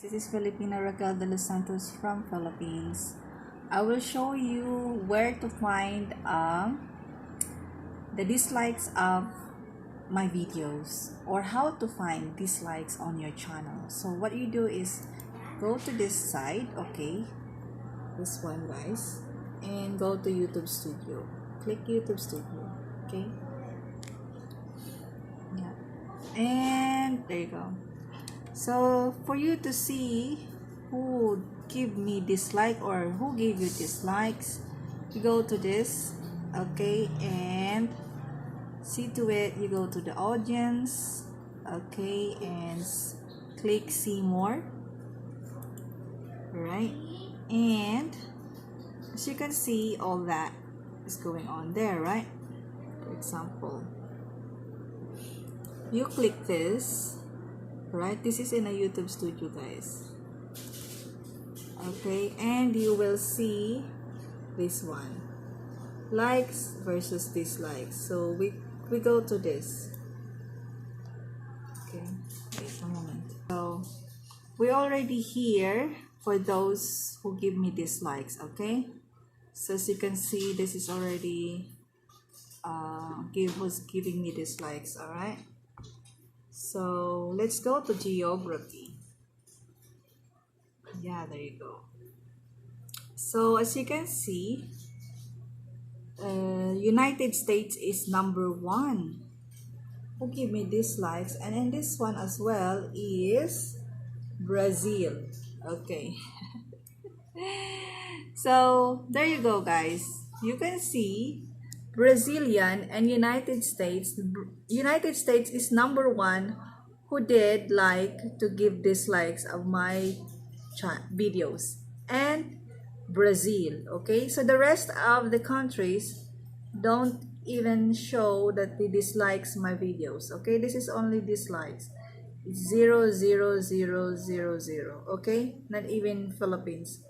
This is Filipina Raquel de los Santos from Philippines. I will show you where to find the dislikes of my videos or how to find dislikes on your channel. So what you do is go to this site, okay, this one guys, and go to YouTube Studio. Click YouTube Studio, okay, yeah, and there you go. So for you to see who give me dislike or who gave you dislikes, you go to this, okay, and see to it you go to the audience, okay, and click see more, right? And as you can see, all that is going on there, right? For example, you click this, right? This is in a YouTube Studio, guys, okay, and you will see this one, likes versus dislikes. So we go to this, okay, wait a moment. So we already here for those who give me dislikes, okay. So as you can see, this is already who's giving me dislikes. All right, so let's go to geography. Yeah, there you go. So as you can see, United States is number 1 who give me dislikes, and in this one as well is Brazil, okay. So there you go, guys. You can see Brazilian and United States. United States is number 1 who did like to give dislikes of my videos, and Brazil, okay. So the rest of the countries don't even show that they dislikes my videos, okay. This is only dislikes, 0, 0, 0, 0, 0, okay, not even Philippines.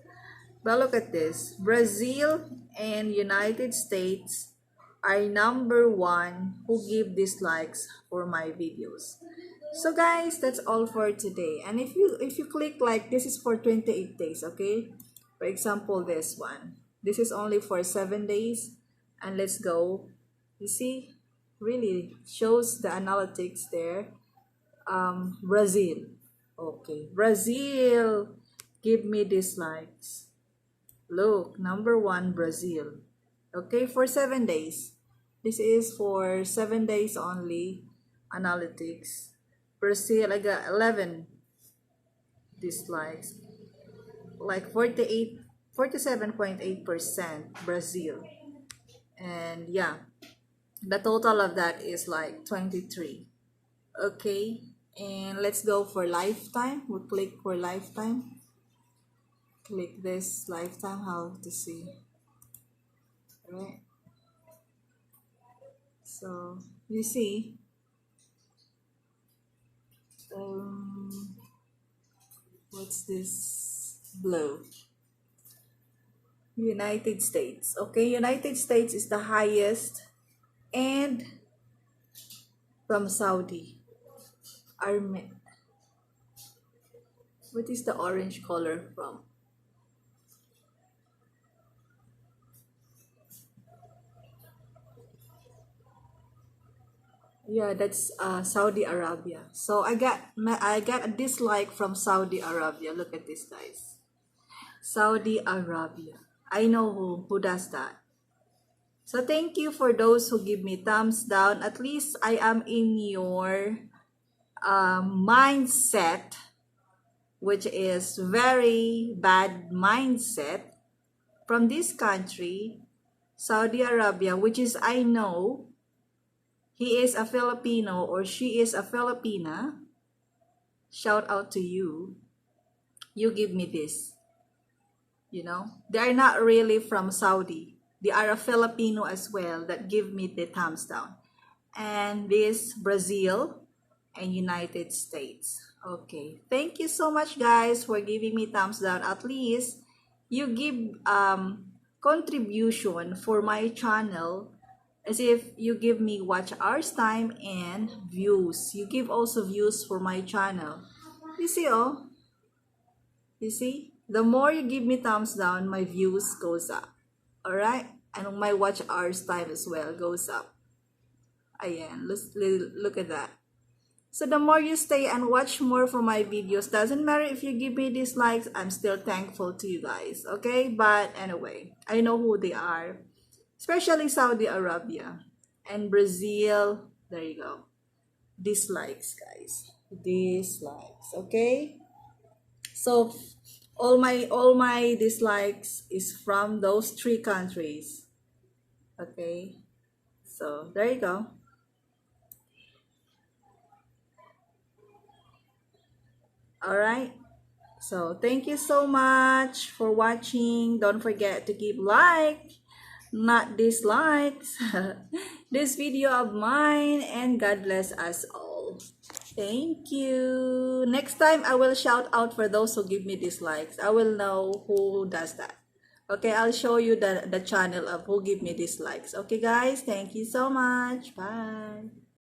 But look at this, Brazil and United States are number 1 who give dislikes for my videos. So guys, that's all for today. And if you click like, this is for 28 days, okay. For example, this one, this is only for 7 days, and let's go. You see, really shows the analytics there. Brazil, okay, Brazil give me dislikes. Look, number 1, Brazil, okay, for 7 days. This is for 7 days only analytics. Brazil, I got 11 dislikes, like 47.8% Brazil. And yeah, the total of that is like 23, okay. And let's go for lifetime. We'll click for lifetime. Click this lifetime, how to see, right? So you see, what's this blue? United States, okay. United States is the highest, and from Saudi Army. What is the orange color from? Yeah, that's Saudi Arabia. So I got a dislike from Saudi Arabia. Look at this, guys. Saudi Arabia. I know who does that. So thank you for those who give me thumbs down. At least I am in your mindset, which is very bad mindset from this country, Saudi Arabia, which is, I know he is a Filipino or she is a Filipina. Shout out to you. You give me this. You know, they are not really from Saudi. They are a Filipino as well that give me the thumbs down. And this Brazil and United States. Okay, thank you so much, guys, for giving me thumbs down. At least you give contribution for my channel, as if you give me watch hours time and views. You give also views for my channel. You see, oh, You see? The more you give me thumbs down, my views goes up. Alright? And my watch hours time as well goes up. Ayan, look at that. So the more you stay and watch more for my videos, doesn't matter if you give me dislikes, I'm still thankful to you guys. Okay? But anyway, I know who they are. Especially Saudi Arabia and Brazil. There you go. Dislikes, guys. Dislikes. Okay? So all my dislikes is from those three countries. Okay? So there you go. Alright? So thank you so much for watching. Don't forget to give like, not dislikes, this video of mine, and God bless us all. Thank you. Next time I will shout out for those who give me dislikes. I will know who does that. Okay, I'll show you the channel of who give me dislikes. Okay guys, thank you so much. Bye.